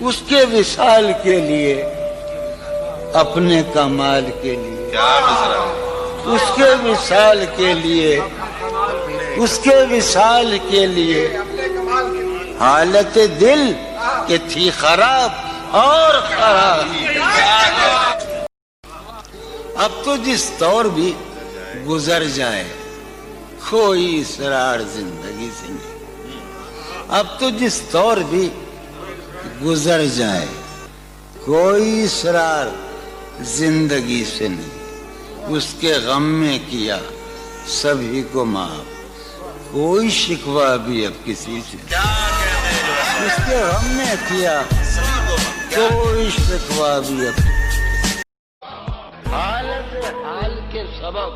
اس کے وصال کے لیے، اپنے کمال کے لیے، اس کے وصال کے لیے، اس کے وصال کے لیے حالت دل کہ تھی خراب اور خراب۔ اب تو جس طور بھی گزر جائے کوئی اسرار زندگی سے نہیں، اب تو جس طور بھی گزر جائے کوئی اسرار زندگی سے نہیں، اس کے غم میں کیا سبھی کو معاف، کوئی شکوہ بھی اب کسی سے نہیں، اس کے غم میں کیا کوئی شکوہ بھی اب۔ حالت حال کے سبب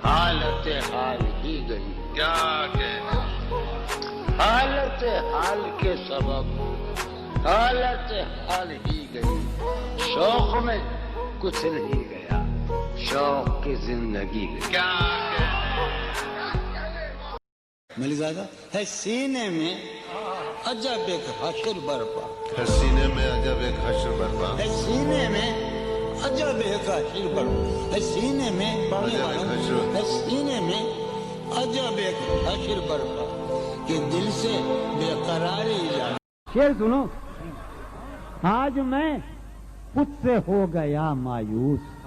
حالت حال ہی گئی، کیا کہنا، حالت حال کے سبب حالت حال ہی گئی، شوق میں کچھ نہیں گیا، شوق کی زندگی گئی، کیا ملی زیادہ ہے سینے میں عجب ایک حشر برپا، ہے سینے میں عجب ایک حشر برپا، ہے سینے میں عجب ایک حشر برپا، ہے سینے میں ہے سینے میں عجب ایک حشر برپا کہ دل سے بے قراری جائے۔ شعر سنو، آج میں خود سے ہو گیا مایوس،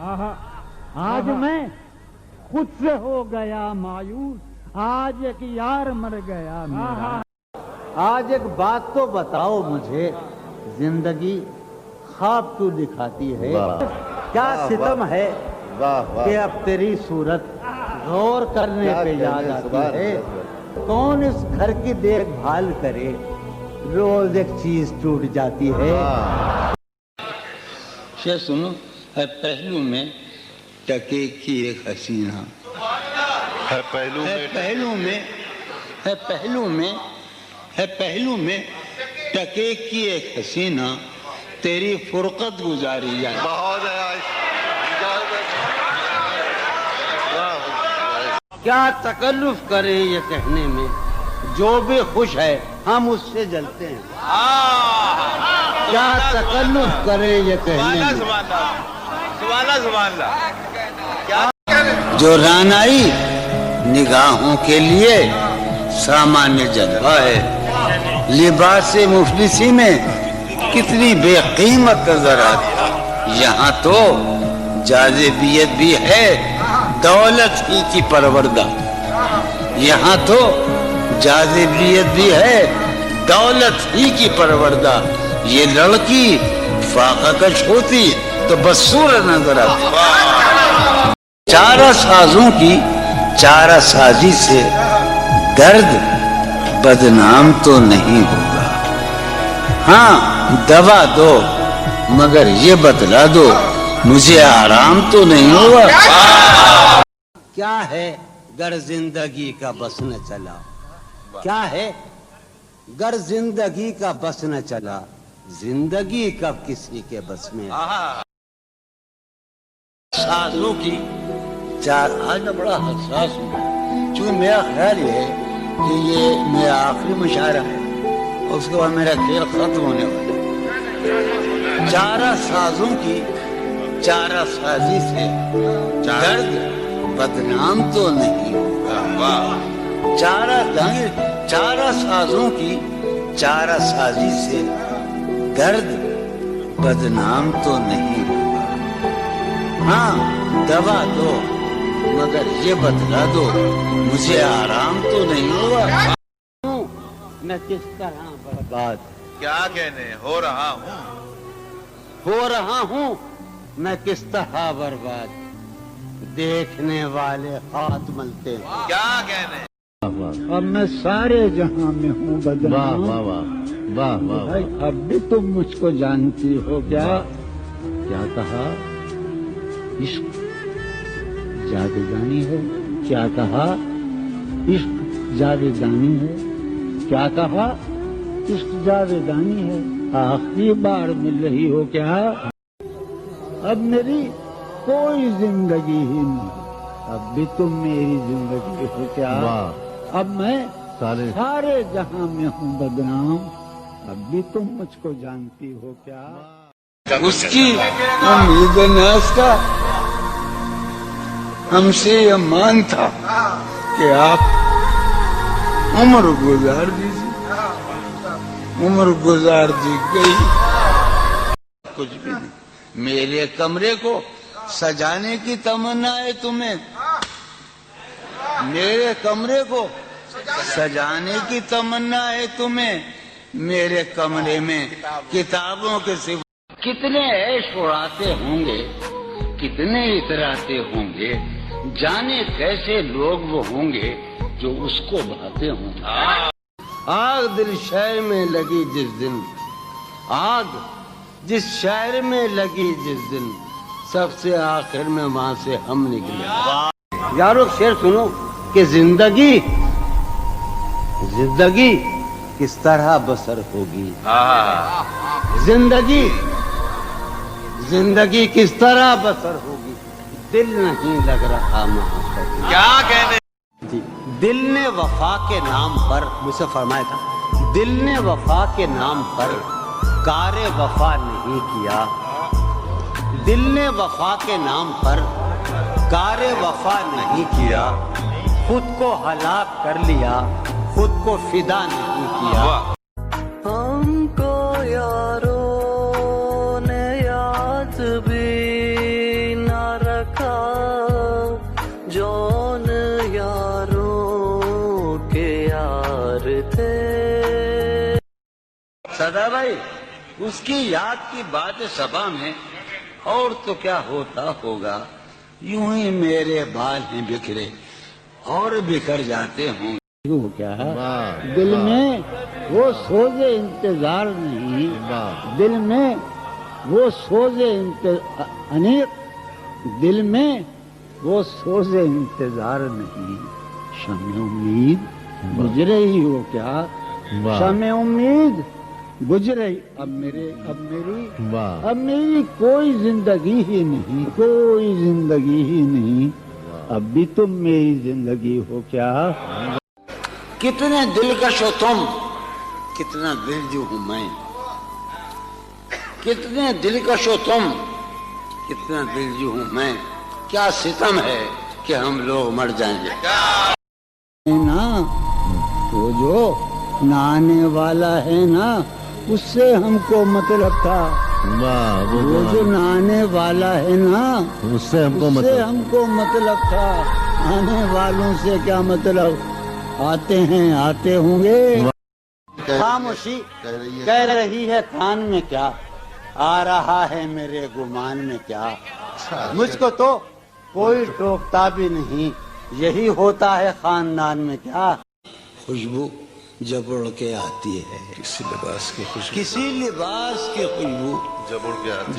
آج میں خود سے ہو گیا مایوس، آج ایک یار مر گیا میرا۔ آج ایک بات تو بتاؤ مجھے، زندگی خواب تو دکھاتی ہے، کیا ستم ہے کہ اب تیری صورت غور کرنے پہ یاد آتی ہے، کون اس گھر کی دیکھ بھال کرے، روز ایک چیز ٹوٹ جاتی ہے۔ شعر سنو، ہے پہلو میں ٹکے کی ایک حسینہ، ہے پہلو ہے میں پہلو میں ہے پہلو میں ہے پہلو میں ٹکے کی ایک حسینہ، تیری فرقت گزاری جائے۔ بہت کیا تکلف کرے یہ کہنے میں، جو بھی خوش ہے ہم اس سے جلتے ہیں، کیا تکلف کرے یہ کہنے میں، جو رانائی نگاہوں کے لیے سامان جلوہ ہے، لباس مفلسی میں کتنی بے قیمت نظر آتی، یہاں تو جاذبیت بھی ہے دولت ہی کی پروردہ، یہاں تو جاذبیت بھی ہے دولت ہی کی پروردہ، یہ لڑکی فاقہ کش ہوتی تو بدسور نظر آتی۔ چارہ سازوں کی چارہ سازی سے درد بدنام تو نہیں ہوگا، ہاں دوا دو مگر یہ بتلا دو مجھے آرام تو نہیں ہوگا۔ کیا ہے گر زندگی کا بس نہ چلا، کیا ہے گر زندگی کا بس نہ چلا، زندگی کب کسی کے بس میں۔ سازوں کی چار، آج میں بڑا حساس ہوں، چونکہ میرا خیال یہ ہے کہ یہ میرا آخری مشاعرہ ہے اور اس کے بعد میرا کھیل ختم ہونے والا ہے۔ چارہ سازوں کی چارہ سازی سے درد بدنام تو نہیں ہوگا، چارہ سازوں کی چارہ سازی سے درد بدنام تو نہیں ہوگا، ہاں دوا دو مگر یہ بتلا دو مجھے آرام تو نہیں ہوگا۔ میں کس طرح برباد، کیا کہنے، ہو رہا ہوں میں کس طرح برباد، دیکھنے والے ہاتھ ملتے ہیں، کیا کہنے، اب میں سارے جہاں میں ہوں بدنام، اب بھی تم مجھ کو جانتی ہو، کیا کہا عشق جاویدانی ہے، کیا کہا عشق جاویدانی ہے، کیا کہا عشق جاویدانی ہے، آخری بار مل رہی ہو کیا، اب میری کوئی زندگی ہی نہیں، اب بھی تم میری زندگی ہو کیا، اب میں سارے جہاں میں ہوں بدنام، اب بھی تم مجھ کو جانتی ہو کیا؟ اس کی امید ناز کا ہم سے یہ مان تھا کہ آپ عمر گزار دیجیے. عمر گزار دی گئی، کچھ بھی نہیں. میرے کمرے کو سجانے کی تمنا ہے تمہیں؟ میرے کمرے کو سجانے کی تمنا ہے تمہیں؟ میرے کمرے میں کتابوں کے سوا کتنے عیش اڑاتے ہوں گے، کتنے اتراتے ہوں گے، جانے کیسے لوگ وہ ہوں گے جو اس کو بھاتے ہوں گے. آگ دل شہر میں لگی جس دن، آگ جس شہر میں لگی جس دن، سب سے آخر میں وہاں سے ہم نکلے. یارو شعر سنو کہ زندگی کس طرح بسر ہوگی. زندگی کس طرح بسر ہوگی، دل نہیں لگ رہا محبت. کیا کہنے. دل نے وفا کے نام پر، مجھ سے فرمایا تھا، دل نے وفا کے نام پر کار وفا نہیں کیا. دل نے وفا کے نام پر کار وفا نہیں کیا. خود کو ہلاک کر لیا، خود کو فدا نہیں کیا. ہم کو یاروں نے یاد بھی نہ رکھا، جون یاروں کے یار تھے. سدا بھائی، اس کی یاد کی بات سبا میں اور تو کیا ہوتا ہوگا. یوں ہی میرے بال ہیں بکھرے اور بکھر جاتے ہوں. کیا دل میں وہ سوز انتظار نہیں، دل میں وہ سوز انیق، دل میں وہ سوز انتظار نہیں. شمع امید بجھ رہی ہو کیا؟ شمع امید بجھ رہی. اب میری کوئی زندگی ہی نہیں، کوئی زندگی ہی نہیں. اب بھی تم میری زندگی ہو کیا؟ کتنے دلکش ہو تم، کتنا دلجو ہوں میں. کتنے دلکش ہو تم، کتنا دلجو ہوں میں. کیا ستم ہے کہ ہم لوگ مر جائیں گے. نا وہ جو نانے والا ہے نا، اس سے ہم کو مطلب تھا. وہ جو نانے والا ہے نا، اس سے ہم کو مطلب تھا. آنے والوں سے کیا مطلب؟ آتے ہیں، آتے ہوں گے. خاموشی کہہ رہی ہے کان میں کیا، آ رہا ہے میرے گمان میں کیا. مجھ کو تو کوئی ٹوکتا بھی نہیں، یہی ہوتا ہے خاندان میں کیا. خوشبو جب اڑ کے آتی ہے، کسی لباس کی خوشبو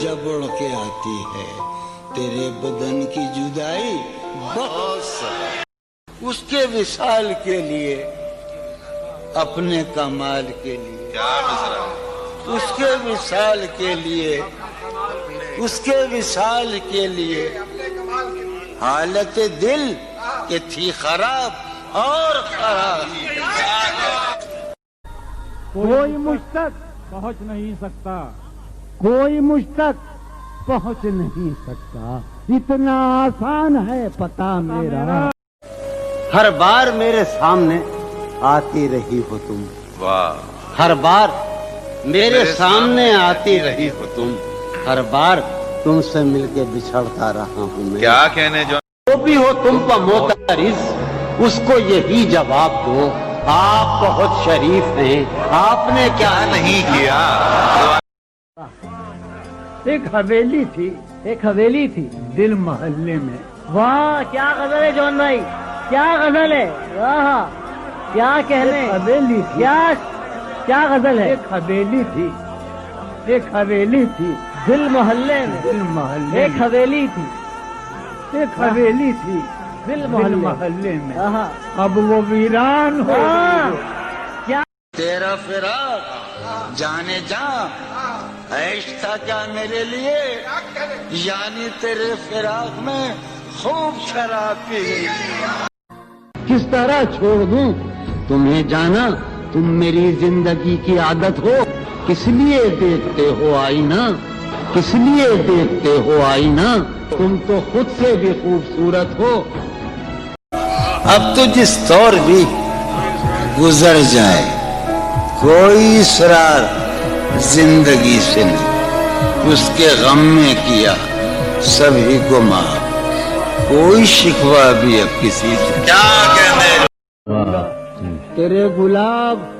جب اڑ کے آتی ہے. تیرے بدن کی جدائی بہت سخت، اس کے وصال کے لیے، اپنے کمال کے لیے، اس کے وصال کے لیے، اس کے وصال کے لیے حالت دل کہ تھی خراب اور خراب. کوئی مجھ تک پہنچ نہیں سکتا، کوئی مجھ تک پہنچ نہیں سکتا. اتنا آسان ہے پتا میرا. ہر بار میرے سامنے آتی رہی ہو تم. ہر بار میرے سامنے آتی رہی ہو تم. ہر بار تم سے مل کے بچھڑتا رہا ہوں میں. کیا کہنے جو بھی ہو تم پر معترض، اس کو یہی جواب دو، آپ بہت شریف ہیں، آپ نے کیا نہیں کیا. ایک حویلی تھی دل محلے میں. واہ کیا غزل ہے جون بھائی، کیا غزل ہے. واہ کیا کہنے. حویلی تھی، کیا غزل ہے. ایک حویلی تھی دل محلے میں، دل محلے ایک حویلی تھی دل محلے میں. آہا. اب وہ ویران ہو واہ گئی. تیرا فراق جانے جا عیش تھا کیا میرے لیے، یعنی تیرے فراق میں خوب شراب پی گئی. کس طرح چھوڑ دوں تمہیں جانا، تم میری زندگی کی عادت ہو. کس لیے دیکھتے ہو آئینہ، کس لیے دیکھتے ہو آئینہ، تم تو خود سے بھی خوبصورت ہو۔ اب تو جس دور بھی گزر جائے کوئی اسرار زندگی سے نہیں، اس کے غم میں کیا سبھی کو معاف، کوئی شکوہ بھی اب کسی سے کیا کہنے۔ تیرے گلاب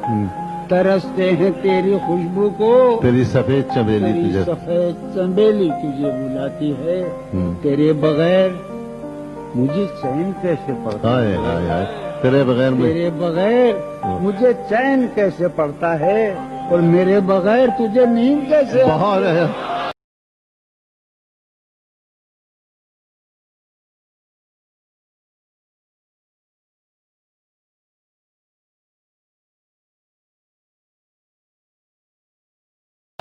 ترستے ہیں تیری خوشبو کو، تیری سفید چمیلی تیری تجھے سفید چنبیلی تجھے بلاتی ہے، تیرے بغیر مجھے چین کیسے پڑتا ہے، آئے آئے آئے تیرے بغیر میں تیرے بغیر مجھے چین کیسے پڑتا ہے، اور میرے بغیر تجھے نیند کیسے بہت ہے